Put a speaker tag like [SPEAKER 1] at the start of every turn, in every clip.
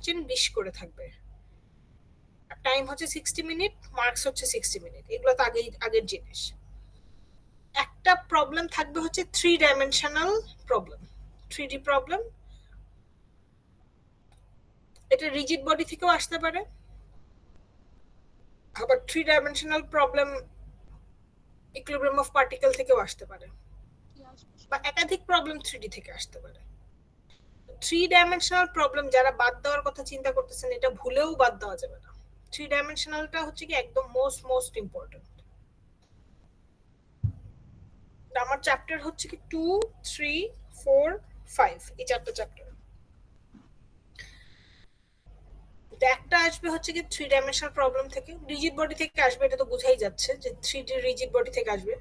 [SPEAKER 1] Question 20 করে থাকবে, time হচ্ছে 60 মিনিট, মার্কস হচ্ছে 60 মিনিট। এগুলো তো আগের জিনিস। একটা প্রবলেম থাকবে হচ্ছে 3 ডাইমেনশনাল প্রবলেম, 3D প্রবলেম। এটা রিজিড বডি থেকেও আসতে পারে, আবার 3 dimensional problem equilibrium of particle থেকেও আসতে পারে, বা একাধিক প্রবলেম 3D থেকে আসতে পারে। 3 ডাইমেনশনাল প্রবলেম যারা বাদ দেওয়ার কথা চিন্তা করতেছেন, এটা ভুলেও বাদ দেওয়া যাবে না। 3 ডাইমেনশনালটা হচ্ছে কি একদম মোস্ট ইম্পর্টেন্ট। আমার চ্যাপ্টার হচ্ছে কি 2, 3, 4, 5, এই চারটা চ্যাপ্টার। একটা আসবে হচ্ছে কি 3 ডাইমেনশনাল প্রবলেম থেকে, রিজিড বডি থেকে আসবে, এটা তো বোঝাই যাচ্ছে যে 3D রিজিড বডি থেকে আসবে।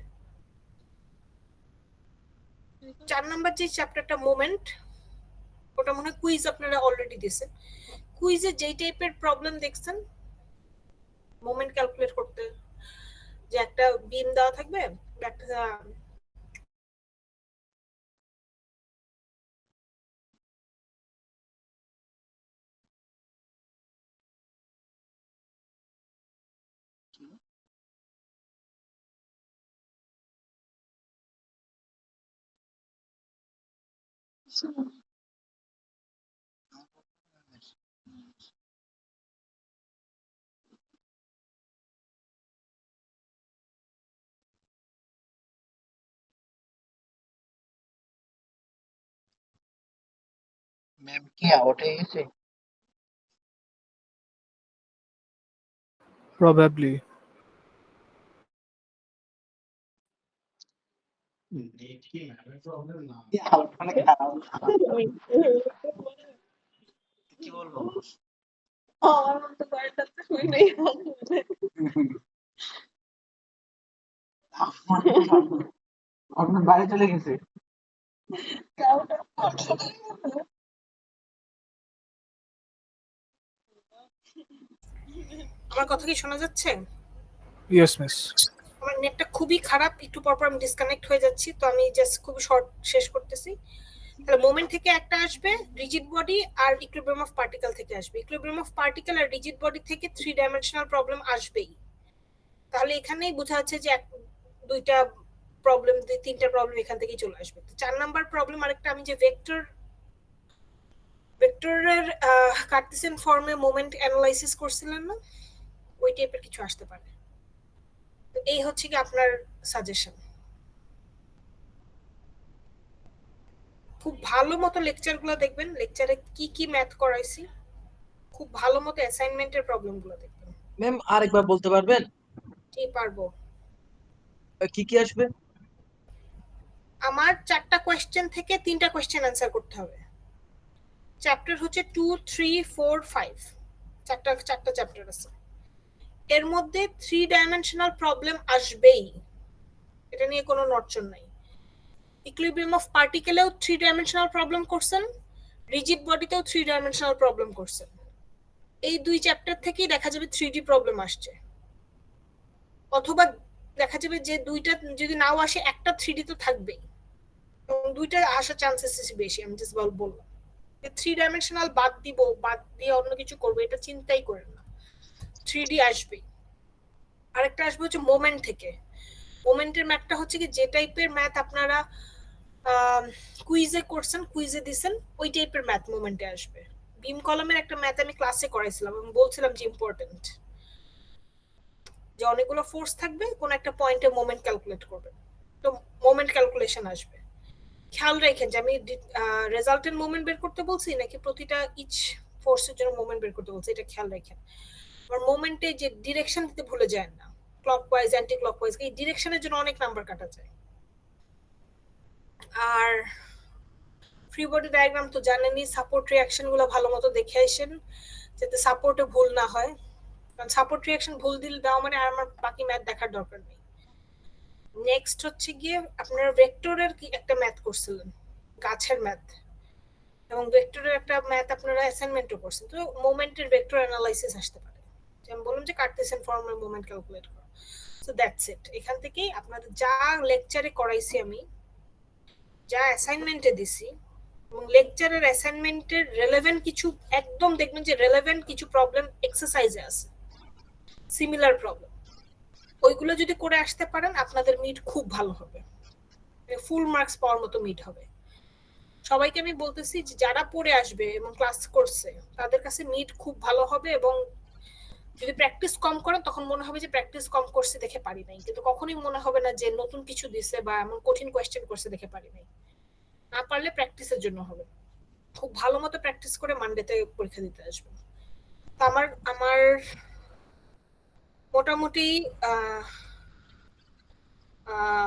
[SPEAKER 1] 4 নাম্বার যে চ্যাপ্টারটা মোমেন্ট, ওটা মনে হয় কুইজ আপনারা অলরেডি দিয়েছেন। কুইজে যেই টাইপের প্রবলেম দেখছেন মোমেন্ট ক্যালকুলেট করতে, যে একটা বিম দেওয়া থাকবে, একটা
[SPEAKER 2] ম্যাম কি আউট হয়ে গেছে?
[SPEAKER 3] Probably.
[SPEAKER 2] কি বলবো?
[SPEAKER 4] আমার তো কয়েকটা শুই নাই।
[SPEAKER 2] আপনার বাড়ি চলে গেছে।
[SPEAKER 1] আমার কথা কি শোনা যাচ্ছে?
[SPEAKER 3] Yes, miss.
[SPEAKER 1] আমার নেটটা খুবই খারাপ, একটু পরপর আমি ডিসকানেক্ট হয়ে যাচ্ছি, তো আমি জাস্ট খুব শর্ট শেষ করতেছি। তাহলে মোমেন্ট থেকে একটা আসবে, রিজিড বডি আর ইকুইলিব্রিয়াম অফ পার্টিকেল থেকে আসবে। ইকুইলিব্রিয়াম অফ পার্টিকেল আর রিজিড বডি থেকে 3 ডাইমেনশনাল প্রবলেম আসবেই। তাহলে এখানেই বোঝা যাচ্ছে যে দুইটা প্রবলেম, তিনটা প্রবলেম এখান থেকেই চলে আসবে। তো 4 নাম্বার প্রবলেম আরেকটা, আমি যে ভেক্টরের কার্টেসিয়ান ফর্মে মোমেন্ট অ্যানালাইসিস করছিলেন না, ওই টাইপের কিছু আসতে পারে। তো এই হচ্ছে কি আপনার সাজেশন। খুব ভালো মতো লেকচারগুলো দেখবেন, লেকচারে কি কি ম্যাথ করাইছি, খুব ভালো মতো অ্যাসাইনমেন্টের প্রবলেমগুলো দেখবেন।
[SPEAKER 2] ম্যাম আরেকবার বলতে পারবেন
[SPEAKER 1] কি পারবো?
[SPEAKER 2] কি কি আসবে?
[SPEAKER 1] আমার 4টা কোয়েশ্চেন থেকে 3টা কোয়েশ্চেন অ্যান্সার করতে হবে। চ্যাপ্টার হচ্ছে 2, 3, 4, 5, চারটা চ্যাপ্টার আছে। এর মধ্যে 3 ডাইমেনশনাল প্রবলেম আসবেই, এটা নিয়ে কোনো নড়চড় নাই। ইকুইলিব্রিয়াম অফ পার্টিকেলেও 3 ডাইমেনশনাল প্রবলেম করছেন, রিজিড বডিতেও 3 ডাইমেনশনাল প্রবলেম করছেন। এই দুই চ্যাপ্টার থেকেই দেখা যাবে 3D প্রবলেম আসছে, অথবা দেখা যাবে যে দুইটা যদি নাও আসে, একটা 3D তো থাকবেই, এবং দুইটা আসার চান্সেস বেশি। আমি জাস্ট বললাম 3 ডাইমেনশনাল বাদ দিয়ে অন্য কিছু করবো, এটা চিন্তাই করেন না, 3D আসবেই। আরেকটা আসবে হচ্ছে মোমেন্ট থেকে। মোমেন্টের ম্যাথটা হচ্ছে কি যে টাইপের ম্যাথ আপনারা কুইজে করছেন, কুইজে দিছেন, ওই টাইপের ম্যাথ মোমেন্টে আসবে। বিম কলামের একটা ম্যাথ আমি ক্লাসে করাইছিলাম এবং বলছিলাম যে ইম্পর্টেন্ট, যে অনেকগুলো ফোর্স থাকবে, কোন একটা পয়েন্টে মোমেন্ট ক্যালকুলেট করবেন, তো মোমেন্ট ক্যালকুলেশন আসবে। খেয়াল রাখেন যে আমি রেজাল্টেন্ট মোমেন্ট বের করতে বলছি নাকি প্রতিটা ইচ ফোর্সের জন্য মোমেন্ট বের করতে বলছি, এটা খেয়াল রাখেন। আর মোমেন্টে যে ডিরেকশন দিতে ভুলে যায় না, ক্লকওয়াইজ অ্যান্টি ক্লকওয়াইজ, এই ডিরেকশনের জন্য অনেক নাম্বার কাটা যায়। আর ফ্রি বডি ডায়াগ্রাম তো জানেনই, সাপোর্ট রিঅ্যাকশন গুলো ভালো মতো দেখে আসেন যাতে সাপোর্টে ভুল না হয়, কারণ সাপোর্ট রিঅ্যাকশন ভুল দিলে দেওয়া মানে আর আমার বাকি ম্যাথ দেখার দরকার নেই। নেক্সট হচ্ছে গিয়ে আপনারা ভেক্টরের কি একটা ম্যাথ করছিলেন, গাছের ম্যাথ, এবং ভেক্টরের একটা ম্যাথ আপনারা অ্যাসাইনমেন্টও করছেন। তো মোমেন্টের ভেক্টর অ্যানালাইসিস আসতে পারে, যেমন বললাম যে কার্টেসিয়ান ফর্মের মোমেন্ট ক্যালকুলেট করা। So that's it. এখান থেকেই আপনাদের যা লেকচারে করাইছি আমি, যা অ্যাসাইনমেন্টে দিছি, এবং লেকচারের অ্যাসাইনমেন্টের রেলেভেন্ট কিছু একদম দেখবেন যে রেলেভেন্ট কিছু প্রবলেম এক্সারসাইজে আছে, সিমিলার প্রবলেম, ওইগুলো যদি করে আসতে পারেন আপনাদের মিড খুব ভালো হবে, ফুল মার্কস পাওয়ার মতো মিড হবে। সবাইকে আমি বলতেছি যে যারা পড়ে আসবে এবং ক্লাস করছে তাদের কাছে মিড খুব ভালো হবে, এবং যদি প্র্যাকটিস কম করেন তখন মনে হবে যে প্র্যাকটিস কম করছে দেখে পারি নাই, কিন্তু কখনোই মনে হবে না যে নতুন কিছু দিছে বা এমন কঠিন কোয়েশ্চেন করছে দেখে পারি নাই। না পারলে প্র্যাকটিসের জন্য হবে, খুব ভালো মতো প্র্যাকটিস করে মানডেতে পরীক্ষা দিতে আসবেন। তো আমার আমার মোটামুটি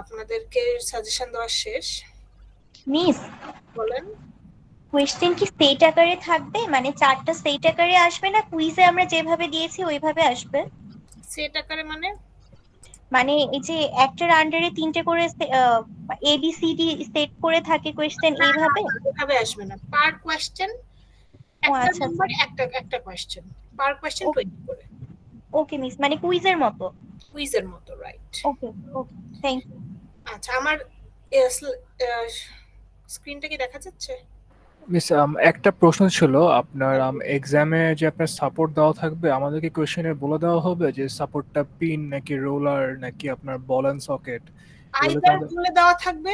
[SPEAKER 1] আপনাদেরকে সাজেশন দেওয়া শেষ।
[SPEAKER 5] মিস,
[SPEAKER 1] বলেন।
[SPEAKER 5] কোয়েশ্চেন কি সেট আকারে থাকবে, মানে 4টা সেট আকারে আসবে না কুইজে আমরা যেভাবে দিয়েছি ওইভাবে আসবে?
[SPEAKER 1] সেট আকারে মানে
[SPEAKER 5] মানে এই যে একটার আন্ডারে 3টে করে ABCD সেট করে থাকে কোয়েশ্চেন, এইভাবে?
[SPEAKER 1] এভাবে আসবে না, পার কোয়েশ্চেন
[SPEAKER 5] ও
[SPEAKER 1] একটা
[SPEAKER 5] আচ্ছা
[SPEAKER 1] নাম্বার একটা কোয়েশ্চেন, পার কোয়েশ্চেন 20 করে।
[SPEAKER 5] ওকে মিস, মানে কুইজের মতো?
[SPEAKER 1] কুইজের মতো, right.
[SPEAKER 5] Okay okay, thank you.
[SPEAKER 1] আচ্ছা, আমার স্ক্রিনটা কি দেখা যাচ্ছে?
[SPEAKER 3] মিস একটা প্রশ্ন ছিল আপনার এক্সামে যে আপনার সাপোর্ট দেওয়া থাকবে, আমাদেরকে কোয়েশ্চেনে বলে দেওয়া হবে যে সাপোর্টটা পিন নাকি রোলার নাকি আপনার বল এন্ড সকেট?
[SPEAKER 1] আইদার বলে দেওয়া থাকবে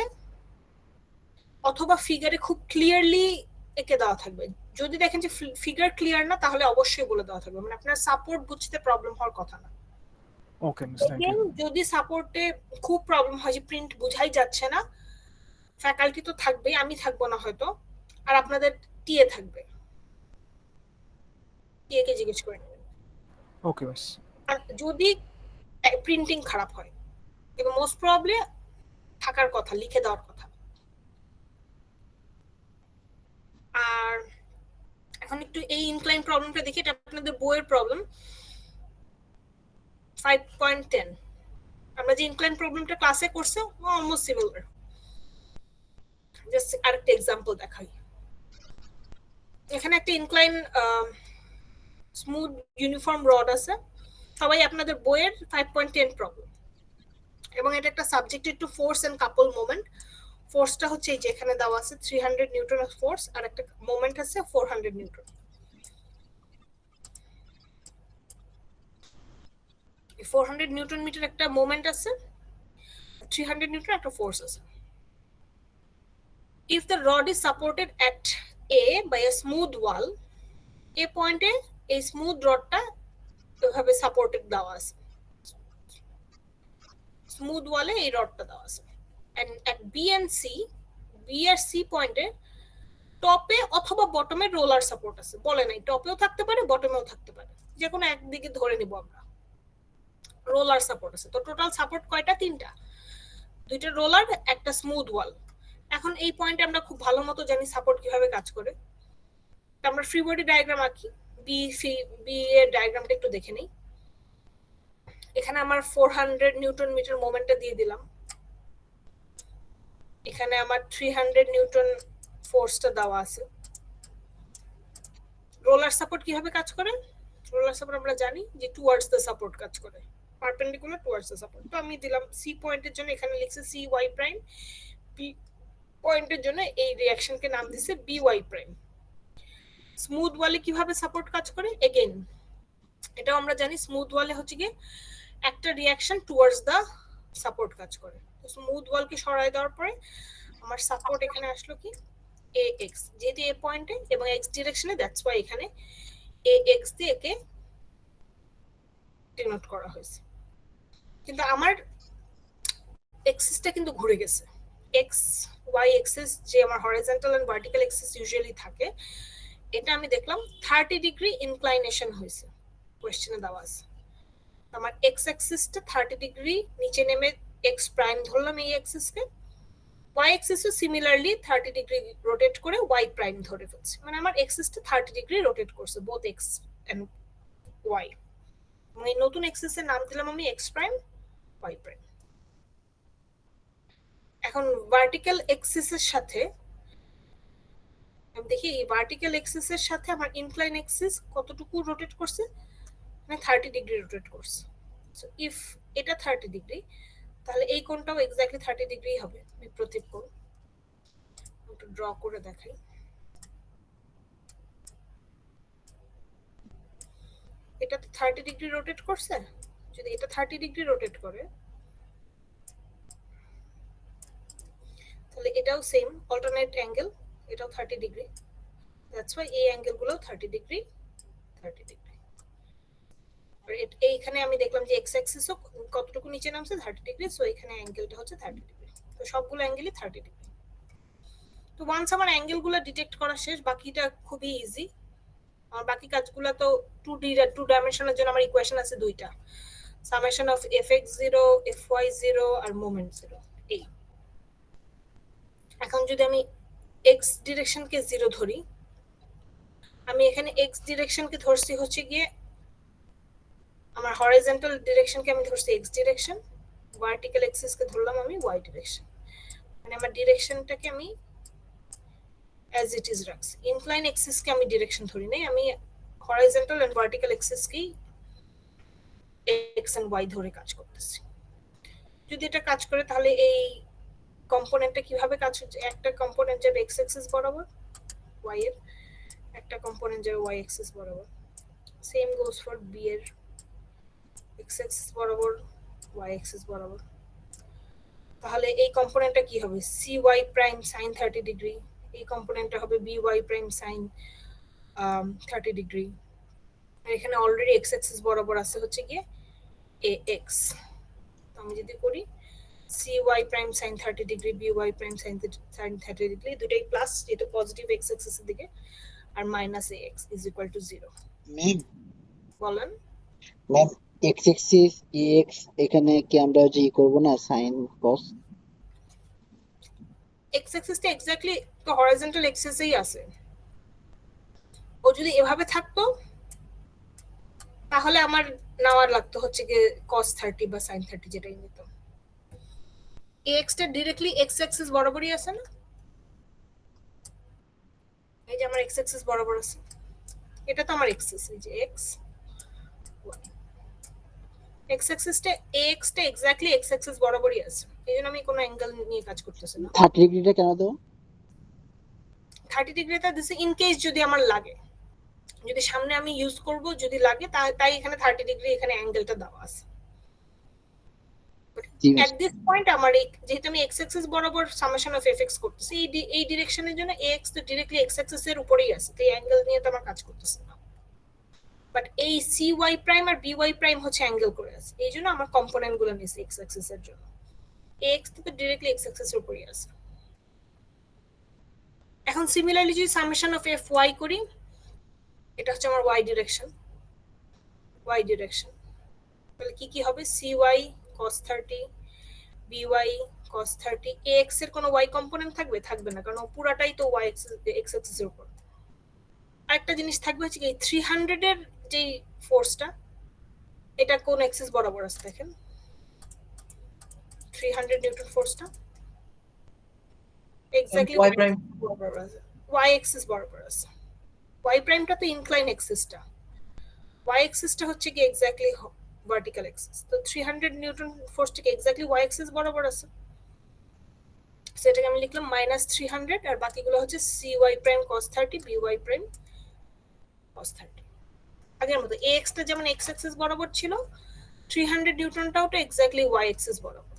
[SPEAKER 1] অথবা ফিগারে খুব ক্লিয়ারলি একে দেওয়া থাকবে। যদি দেখেন যে ফিগার ক্লিয়ার না তাহলে অবশ্যই বলে দেওয়া থাকবে, মানে আপনার সাপোর্ট বুঝতে প্রবলেম হওয়ার কথা না।
[SPEAKER 3] Okay miss, thank you.
[SPEAKER 1] যদি সাপোর্টে খুব প্রবলেম হয় যে প্রিন্ট বুঝাই যাচ্ছে না, ফ্যাকাল্টি তো থাকবেই, আমি থাকবো না হয়তো, আর আপনাদের টিএ থাকবে, টিএ কে জিজ্ঞেস করে নেবেন।
[SPEAKER 3] ওকে মিস।
[SPEAKER 1] আর যদি প্রিন্টিং খারাপ হয়, এবং মোস্ট প্রবাবলি থাকার কথা, লিখে দেওয়ার কথা। আর এখন একটু এই ইনক্লাইন প্রবলেমটা দেখি, এটা আপনাদের বইয়ের প্রবলেম 5.10। আমরা যে ইনক্লাইন প্রবলেমটা ক্লাসে করছে অলমোস্ট সিমিলার, জাস্ট আরেকটা এক্সাম্পল দেখাই। এখানে একটা ইনক্লাইন স্মুথ ইউনিফর্ম রড আছে, সবাই আপনাদের বইয়ের 5.10 প্রবলেম, এবং এটা একটা subjected to force and couple moment. ফোর্সটা হচ্ছে এই যে এখানে দেওয়া আছে 300 নিউটন অফ ফোর্স, আর একটা মোমেন্ট আছে 400 নিউটন। 400 নিউটন মিটার একটা মোমেন্ট আছে, 300 নিউটন একটা ফোর্স আছে। If the rod is supported at A by a smooth wall, A পয়েন্টে এই স্মুথ রডটা এভাবে সাপোর্টেড দেওয়া আছে, স্মুথ ওয়ালে এই রডটা দেওয়া আছে, and at B and C, B R C পয়েন্টে টপে অথবা বটমে রোলার সাপোর্ট আছে, বলে নাই টপেও থাকতে পারে বটমেও থাকতে পারে, যে কোনো একদিকে ধরে নিব আমরা, রোলার সাপোর্ট আছে। তো টোটাল সাপোর্ট কয়টা? 3টা, 2টা রোলার, একটা স্মুথ ওয়াল। এখন এই পয়েন্টে আমরা খুব ভালো মতো জানি সাপোর্ট কিভাবে কাজ করে। আমরা ফ্রি বডি ডায়াগ্রাম আঁকি, বি এর ডায়াগ্রামটা একটু দেখে নেই। এখানে আমার 400 নিউটন মিটার মোমেন্টটা দিয়ে দিলাম, এখানে আমার 300 নিউটন ফোর্সটা দেওয়া আছে। রোলার সাপোর্ট কিভাবে কাজ করে? রোলার সাপোর্ট আমরা জানি যে টুয়ার্ডস দ্য সাপোর্ট কাজ করে, পারপেন্ডিকুলার টুয়ার্ডস দ্য সাপোর্ট। তো আমি দিলাম সি পয়েন্টের জন্য এখানে লিখছি সি ওয়াই প্রাইম, বি পয়েন্টের জন্য এই রিঅ্যাকশনকে নাম দিছে বি ওয়াই প্রাইম। স্মুথ ওয়ালে কিভাবে সাপোর্ট কাজ করে? এগেইন এটাও আমরা জানি, স্মুথ ওয়ালে হচ্ছে কি একটা রিঅ্যাকশন টুয়ার্ডস দ্য সাপোর্ট কাজ করে। তো স্মুথ ওয়ালকে সরায় দেওয়ার পরে আমার সাপোর্ট এখানে আসলো কি এ এক্স, যেহেতু এ পয়েন্টে এবং এক্স ডিরেকশনে, দ্যাটস ওয়াই এখানে এ এক্স দিয়ে একে ডিনোট করা হয়েছে। কিন্তু আমার এক্সিসটা কিন্তু ঘুরে গেছে, এক্স ওয়াই এক্সিস যে আমার horizontal and vertical axis usually থাকে, এটা আমি দেখলাম 30 ডিগ্রি ইনক্লাইনেশন হয়েছে, কোয়েশ্চেনে দেওয়া আছে। আমার এক্স অ্যাক্সিসটা 30 ডিগ্রি নিচে নেমে এক্স প্রাইম ধরলাম এই অ্যাক্সিসকে, ওয়াই অ্যাক্সিসও সিমিলারলি 30 ডিগ্রি রোটেট করে ওয়াই প্রাইম ধরে ফেলছে, মানে আমার অ্যাক্সিসটা 30 ডিগ্রি রোটেট করছে বোথ এক্স এন্ড ওয়াই। এই নতুন অ্যাক্সিসের নাম দিলাম আমি এক্স প্রাইম ওয়াই প্রাইম। এখন ভার্টিক্যাল এক্সিসের সাথে আমি দেখি এই ভার্টিক্যাল এক্সিসের সাথে আমার ইনক্লাইন এক্সিস কতটুকু রোটেট করছে, মানে 30 ডিগ্রি রোটেট করছে। সো ইফ এটা 30 ডিগ্রি, তাহলে এই কোণটাও এক্স্যাক্টলি 30 ডিগ্রি হবে, বিপরীত কোণ। একটু ড্র করে দেখাই। এটা তো 30 ডিগ্রি রোটেট করছে, যদি এটা 30 ডিগ্রি রোটেট করে তাহলে এটাও সেম অল্টারনেট অ্যাঙ্গেল, এটাও 30 ডিগ্রি, দ্যাটস ওয়াই এই অ্যাঙ্গেল গুলো 30 ডিগ্রি 30 ডিগ্রি। আর এইখানে আমি দেখলাম যে এক্স অ্যাক্সিসও কতটুকু নিচে নামছে 30 ডিগ্রি, সো এখানে অ্যাঙ্গেলটা হচ্ছে 30 ডিগ্রি। তো সবগুলো অ্যাঙ্গেলই 30 ডিগ্রি। তো ওয়ান্স আমার অ্যাঙ্গেলগুলো ডিটেক্ট করা শেষ, বাকিটা খুবই ইজি। আমার বাকি কাজগুলো তো 2 ডাইমেনশনের জন্য আমার ইকুয়েশন আছে দুইটা, summation of fx0 fy0 R moment 0। এই এখন যদি আমি x ডিরেকশনকে 0 ধরি, আমি এখানে x ডিরেকশনকে ধরছি হচ্ছে গিয়ে আমার হরাইজন্টাল ডিরেকশনকে আমি ধরছি x ডিরেকশন, ভার্টিক্যাল অ্যাক্সিসকে ধরলাম আমি y ডিরেকশন। মানে আমার ডিরেকশনটাকে আমি অ্যাজ ইট ইজ রাখছি। ইনক্লাইন অ্যাক্সিসকে আমি ডিরেকশন ধরি নাই, আমি হরাইজন্টাল এন্ড ভার্টিক্যাল অ্যাক্সিসকেই x এন্ড y ধরে কাজ করতেছি। যদি এটা কাজ করে তাহলে এই কম্পোনেন্টটা কিভাবে কাজ হচ্ছে, একটা কম্পোনেন্ট যাবে x অ্যাক্সিস বরাবর y এর, একটা কম্পোনেন্ট যাবে y অ্যাক্সিস বরাবর। সেম গোস ফর b এর, x অ্যাক্সিস বরাবর y অ্যাক্সিস বরাবর। তাহলে এই কম্পোনেন্টটা কি হবে, cy প্রাইম sin 30 ডিগ্রি, এই কম্পোনেন্টটা হবে by প্রাইম sin 30 ডিগ্রি। আর এখানে অলরেডি x অ্যাক্সিস বরাবর আছে হচ্ছে গিয়ে ax। তো আমি যদি করি cy prime sin 30 degree by prime sin 30 degree, দুটোই প্লাস, যেটা পজিটিভ x অ্যাক্সিসের দিকে, আর minus ax is equal to 0।
[SPEAKER 6] Ma'am
[SPEAKER 1] বলেন
[SPEAKER 6] ম্যাম এক্স এক্সিস এক্স এখানে কি আমরা যে করব না সাইন কস?
[SPEAKER 1] x অ্যাক্সিসটা এক্স্যাক্টলি তো হরাইজন্টাল অ্যাক্সিসেই আছে। ও যদি এভাবে থাকতো তাহলে আমার নেওয়ার লাগতো হচ্ছে গিয়ে cos 30 বা sin 30, যেটাই নিত। ax টা ডাইরেক্টলি x অ্যাক্সিস বরাবরই আছে না, এই যে আমার x অ্যাক্সিস বরাবর আছে, এটা তো আমার এক্সিস, এই যে x x অ্যাক্সিসটা ax টা এক্স্যাক্টলি x অ্যাক্সিস বরাবরই আছে, এইজন্য আমি কোনো অ্যাঙ্গেল নিয়ে কাজ করতেছি না।
[SPEAKER 6] 30 ডিগ্রিটা কেন দাও?
[SPEAKER 1] 30 ডিগ্রিটা দিছে ইন কেস যদি আমার লাগে, যদি সামনে আমি ইউজ করব, যদি লাগে তাই এখানে 30 ডিগ্রি এখানে অ্যাঙ্গেলটা দেওয়া আছে। এট দিস পয়েন্ট আমার যেহেতু আমি x অ্যাক্সিস বরাবর সামেশন অফ fx করতেছি, এই ডিরেকশনের জন্য ax তো ডাইরেক্টলি x অ্যাক্সিস এর উপরেই আছে, তো এই অ্যাঙ্গেল নিয়ে তো আমার কাজ করতেছে না। বাট এই cy প্রাইম আর by প্রাইম হচ্ছে অ্যাঙ্গেল করে আছে, এইজন্য আমার কম্পোনেন্ট গুলো নিছে x অ্যাক্সিস এর জন্য, ax তো ডাইরেক্টলি x অ্যাক্সিস এর উপরেই আছে। এখন সিমিলারলি যদি সামেশন অফ fy করি, এটা হচ্ছে আমার y ডিরেকশন, তাহলে কি কি হবে, cy cos 30 by cos 30, ax এর কোনো y কম্পোনেন্ট থাকবে না, কারণ পুরাটাই তো y x অ্যাক্সিস এর উপর। আরেকটা জিনিস থাকবে হচ্ছে এই 300 এর যে ফোর্সটা, এটা কোন অ্যাক্সিস বরাবর আছে দেখেন, 300 নিউটন ফোর্সটা এক্স্যাক্টলি
[SPEAKER 2] y প্রাইম
[SPEAKER 1] বরাবর আছে, y অ্যাক্সিস বরাবর আছে। y প্রাইমটা তো ইনক্লাইন অ্যাক্সিসটা, y অ্যাক্সিসটা হচ্ছে কি এক্স্যাক্টলি ভার্টিক্যাল অ্যাক্সিস, তো 300 নিউটন ফোর্সটা কি এক্স্যাক্টলি y অ্যাক্সিস বরাবর আছে, সেটাকে আমি লিখলাম -300, আর বাকিগুলো হচ্ছে cy prime cos 30 by prime cos 30। আগের মতো ax টা যেমন x অ্যাক্সিস বরাবর ছিল, 300 নিউটনটাও তো এক্স্যাক্টলি y অ্যাক্সিস বরাবর।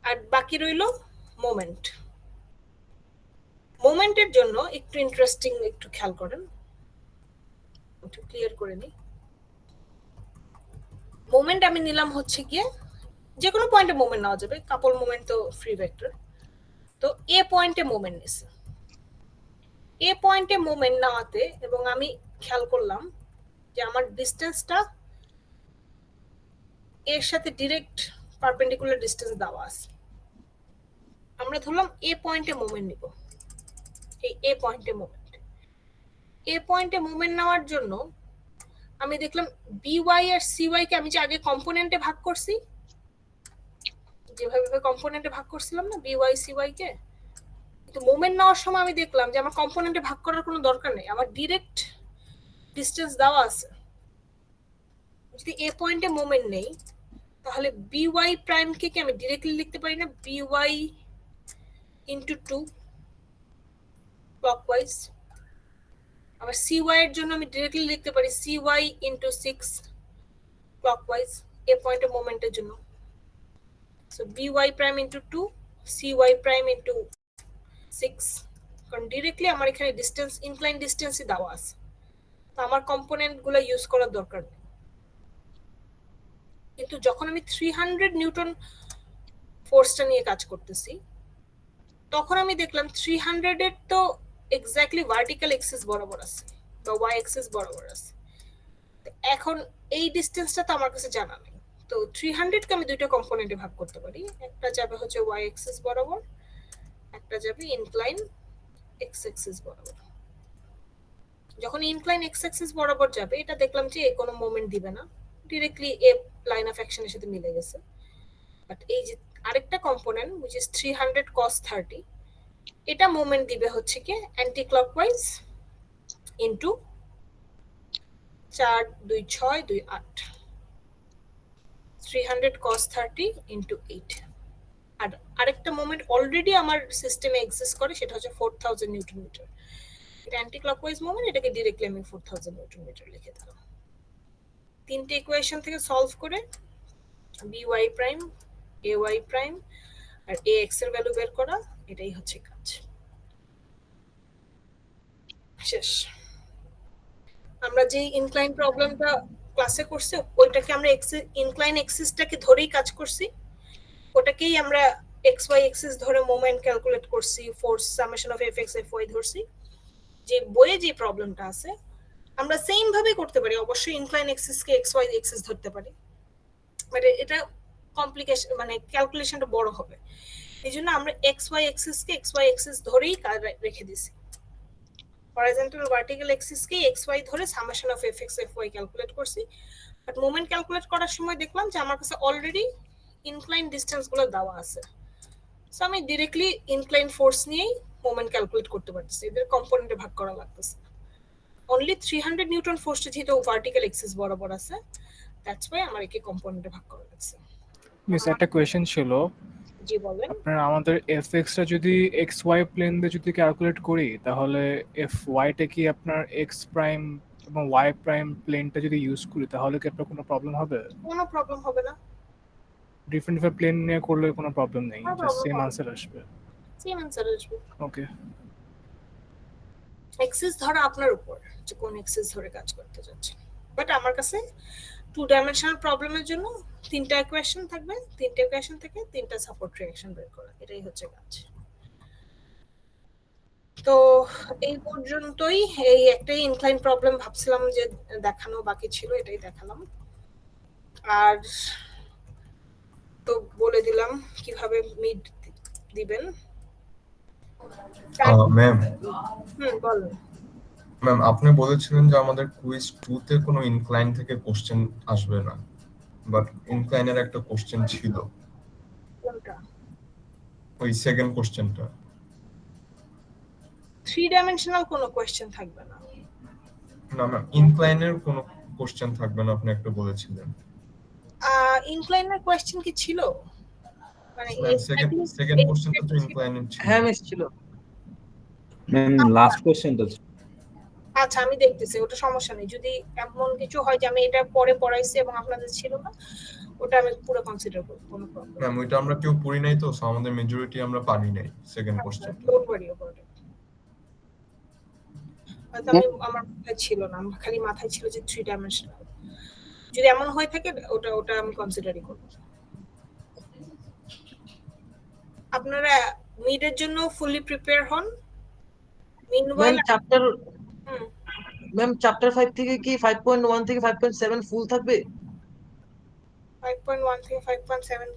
[SPEAKER 1] আর বাকি রইল মোমেন্ট। মোমেন্টের জন্য একটু ইন্টারেস্টিং, একটু খেয়াল করেন, একটু ক্লিয়ার করে নিই। মোমেন্ট আমি নিলাম হচ্ছে গিয়ে যে কোনো পয়েন্টে মোমেন্ট নেওয়া যাবে, কাপল মোমেন্ট তো ফ্রি ভেক্টর, তো এ পয়েন্টে মোমেন্ট নিছে, এ পয়েন্টে মোমেন্ট নেওয়াতে, এবং আমি খেয়াল করলাম যে আমার ডিসটেন্সটা এর সাথে ডাইরেক্ট পারপেন্ডিকুলার ডিসটেন্স দেওয়া আছে। আমরা ধরলাম এ পয়েন্টে মোমেন্ট নিব, এই এ পয়েন্টে মোমেন্ট নেওয়ার জন্য আমি দেখলাম by আর cy কে আমি যে আগে কম্পোনেন্টে ভাগ করছি, যেভাবে কম্পোনেন্টে ভাগ করছিলাম না by cy কে, তো মোমেন্ট নেওয়ার সময় আমি দেখলাম যে আমার কম্পোনেন্টে ভাগ করার কোনো দরকার নেই, আমার ডাইরেক্ট ডিসটেন্স দেওয়া আছে। যদি এ পয়েন্টে মোমেন্ট নেই তাহলে by প্রাইম কে কি আমি ডাইরেক্টলি লিখতে পারি না by * 2 ক্লকওয়াইজ, আবার CY এর জন্য আমি ডিরেক্টলি লিখতে পারি CY into 6 clockwise a পয়েন্টে মোমেন্টের জন্য। So BY prime into 2 CY prime into 6, কারণ ডিরেক্টলি আমার এখানে ডিসটেন্স ইনক্লাইন ডিসটেন্সই দেওয়া আছে, তো আমার কম্পোনেন্ট গুলো ইউজ করার দরকার নেই। কিন্তু যখন আমি 300 নিউটন ফোর্সটা নিয়ে কাজ করতেছি, তখন আমি দেখলাম 300 এর তো এক্স্যাক্টলি ভার্টিক্যাল এক্সিস বরাবর আছে বা ওয়াই এক্সিস বরাবর আছে। এখন এই ডিসটেন্সটা তো আমার কাছে জানা নেই, তো 300 কে আমি দুইটা কম্পোনেন্টে ভাগ করতে পারি। একটা যাবে হচ্ছে ওয়াই এক্সিস বরাবর, একটা যাবে ইনক্লাইন এক্স এক্সিস বরাবর। যখন ইনক্লাইন এক্স এক্সিস বরাবর যাবে, এটা দেখলাম যে কোনো মোমেন্ট দিবে না, ডিরেক্টলি এ লাইন অফ অ্যাকশনের সাথে মিলে গেছে। বাট এই যে আরেকটা কম্পোনেন্ট which is 300 cos 30, এটা মোমেন্ট দিবে হচ্ছে কি anti clockwise into 4 2 6 2 8, 300 cos 30 into 8। আর আরেকটা মোমেন্ট অলরেডি আমার সিস্টেমে এক্সিস্ট করে, সেটা হচ্ছে 4000 নিউটন মিটার। এটা অ্যান্টি ক্লকওয়াইজ মোমেন্ট, এটাকে ডিরেক্টলি আমি 4000 নিউটন মিটার লিখে দিলাম। তিনটে ইকুয়েশন থেকে সলভ করে by প্রাইম ay প্রাইম আর ax এর ভ্যালু বের করা, এটাই হচ্ছে কাজ। শেষ। আমরা যে ইনক্লাইন প্রবলেমটা ক্লাসে করছি, ওইটাকে আমরা ইনক্লাইন এক্সিসটাকে ধরেই কাজ করছি, ওটাকেই আমরা xy এক্সিস ধরে মোমেন্ট ক্যালকুলেট করছি, force summation of fx fy ধরছি। যে বইয়ে যে প্রবলেমটা আছে আমরা সেম ভাবে করতে পারি, অবশ্যই ইনক্লাইন এক্সিসকে xy এক্সিস ধরতে পারি, বাট এটা কমপ্লিকেশন মানে ক্যালকুলেশনটা বড় হবে, এই জন্য আমরা xy এক্সিস ধরেই রেখে দিছি। হরাইজন্টাল ভার্টিক্যাল এক্সিসকে xy ধরে summation of fx fy calculate করছি, বাট মোমেন্ট ক্যালকুলেট করার সময় দেখলাম যে আমার কাছে অলরেডি ইনক্লাইন ডিসটেন্স গুলো দেওয়া আছে, সো আমি ডিরেক্টলি ইনক্লাইন ফোর্স নিয়েই মোমেন্ট ক্যালকুলেট করতে পারতেছি, এদের কম্পোনেন্টে ভাগ করা লাগতেছে। অনলি 300 নিউটন ফোর্সটা যেহেতু ভার্টিক্যাল এক্সিস বরাবর আছে, দ্যাটস ওয়াই আমার একে কম্পোনেন্টে ভাগ করা লাগছে।
[SPEAKER 3] মিস একটা কোয়েশ্চেন ছিল,
[SPEAKER 1] জি বলেন।
[SPEAKER 3] আপনার আমাদের fx টা যদি xy প্লেন দিয়ে যদি ক্যালকুলেট করি, তাহলে fy টা কি আপনার x প্রাইম এবং y প্রাইম প্লেনটা যদি ইউজ করি, তাহলে কি আপনার কোনো প্রবলেম হবে?
[SPEAKER 1] কোনো প্রবলেম হবে না,
[SPEAKER 3] ডিফারেন্ট প্লেন নিয়ে করলে কোনো প্রবলেম নেই,
[SPEAKER 1] কোনো
[SPEAKER 3] জাস্ট
[SPEAKER 1] problem
[SPEAKER 3] সেম
[SPEAKER 1] হবে না।
[SPEAKER 3] আনসার আসবে।
[SPEAKER 1] সেম অ্যানসার আসবে।
[SPEAKER 3] ওকে,
[SPEAKER 1] এক্সিস ধরা আপনার উপর যে কোন এক্সিস ধরে কাজ করতে যাচ্ছে, বাট আমার কাছে 2 ডাইমেনশনাল প্রবলেমের জন্য 3টা ইকুয়েশন থাকবে, 3টা ইকুয়েশন থেকে 3টা সাপোর্ট রিঅ্যাকশন বের করা, এটাই হচ্ছে কাজ। তো এই পর্যন্তই, এই একটাই ইনক্লাইন প্রবলেম ভাবছিলাম যে দেখানো বাকি ছিল, এটাই দেখালাম। আর তো বলে দিলাম কিভাবে মিড দিবেন।
[SPEAKER 7] ম্যাম
[SPEAKER 1] বলেন।
[SPEAKER 7] ম্যাম আপনি বলেছিলেন যে আমাদের কুইজ 2 তে কোনো ইনক্লাইন থেকে কোশ্চেন আসবে না, বাট ইনক্লাইনের একটা কোশ্চেন ছিল,
[SPEAKER 1] কোনটা?
[SPEAKER 7] ওই সেকেন্ড কোশ্চেনটা।
[SPEAKER 1] 3 ডাইমেনশনাল কোনো কোশ্চেন থাকবে না।
[SPEAKER 7] না ম্যাম, ইনক্লাইনের কোনো কোশ্চেন থাকবে না আপনি একটা বলেছিলেন।
[SPEAKER 1] ইনক্লাইনের কোশ্চেন কি ছিল? মানে
[SPEAKER 7] সেকেন্ড কোশ্চেনটা তো ইনক্লাইনের ছিল।
[SPEAKER 2] হ্যাঁ মিস ছিল।
[SPEAKER 8] ম্যাম লাস্ট কোশ্চেনটা
[SPEAKER 1] আচ্ছা আমি দেখতেছি, ওটা সমস্যা নেই। যদি এমন কিছু হয় যে আমি এটা পরে পড়াইছি এবং আপনাদের ছিল না, ওটা আমি পুরো কনসিডার করব, কোনো প্রবলেম
[SPEAKER 7] ম্যাম ওইটা আমরা কেউ পড়ি নাই, তো so আমাদের মেজরিটি আমরা পারি নাই সেকেন্ড কোশ্চেনটা।
[SPEAKER 1] Don't worry about it. আমি আমার মাথায় ছিল না, আমার খালি মাথায় ছিল যে 3 ডাইমেনশনাল। যদি এমন হয়ে থাকে ওটা আমি কনসিডারই করব। আপনারা মিডের জন্য ফুলি প্রিপেয়ার হন। মিনওয়াইল
[SPEAKER 2] ম্যাম চ্যাপ্টার 5 থেকে কি 5.1 থেকে 5.7 ফুল থাকবে?
[SPEAKER 1] 5.1 থেকে 5.7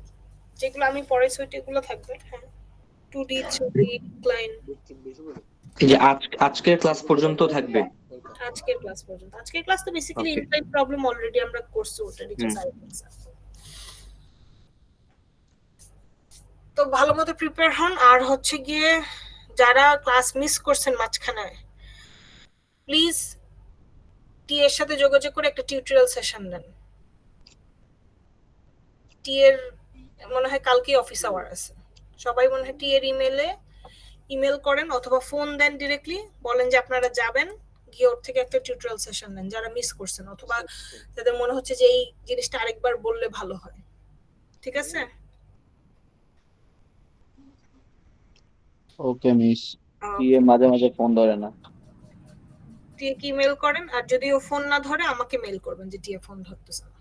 [SPEAKER 1] যেগুলো আমি পড়াইছি ওইগুলো থাকবে। হ্যাঁ 2D 3D ইনক্লাইন
[SPEAKER 8] এই যে আজকের ক্লাস পর্যন্ত থাকবে।
[SPEAKER 1] আজকের ক্লাস পর্যন্ত। আজকের ক্লাস তো বেসিক্যালি ইনক্লাইন প্রবলেম অলরেডি আমরা করছি, ওটা রিচার্জ আইটেমস। তো ভালো মতো প্রিপেয়ার হন। আর হচ্ছে গিয়ে যারা ক্লাস মিস করছেন মাঝখানে, প্লিজ টি এর সাথে যোগাযোগ করে একটা টিউটোরিয়াল সেশন দেন। টি এর মনে হয় কালকে অফিস আওয়ার আছে, সবাই মনে হয় টি এর ইমেল করেন অথবা ফোন দেন ডিরেক্টলি, বলেন যে আপনারা যাবেন, গিয়ে ওর থেকে একটা টিউটোরিয়াল সেশন নেন যারা মিস করছেন, অথবা যাদের মনে হচ্ছে যে এই জিনিসটা আরেকবার বললে ভালো হয়। ঠিক আছে?
[SPEAKER 9] ওকে মিস। টিএ মাঝে মাঝে ফোন ধরে না।
[SPEAKER 1] টিএ কি মেল করেন, আর যদি ও ফোন না ধরে আমাকে মেল করবেন যে টিএ ফোন ধরতেছে না।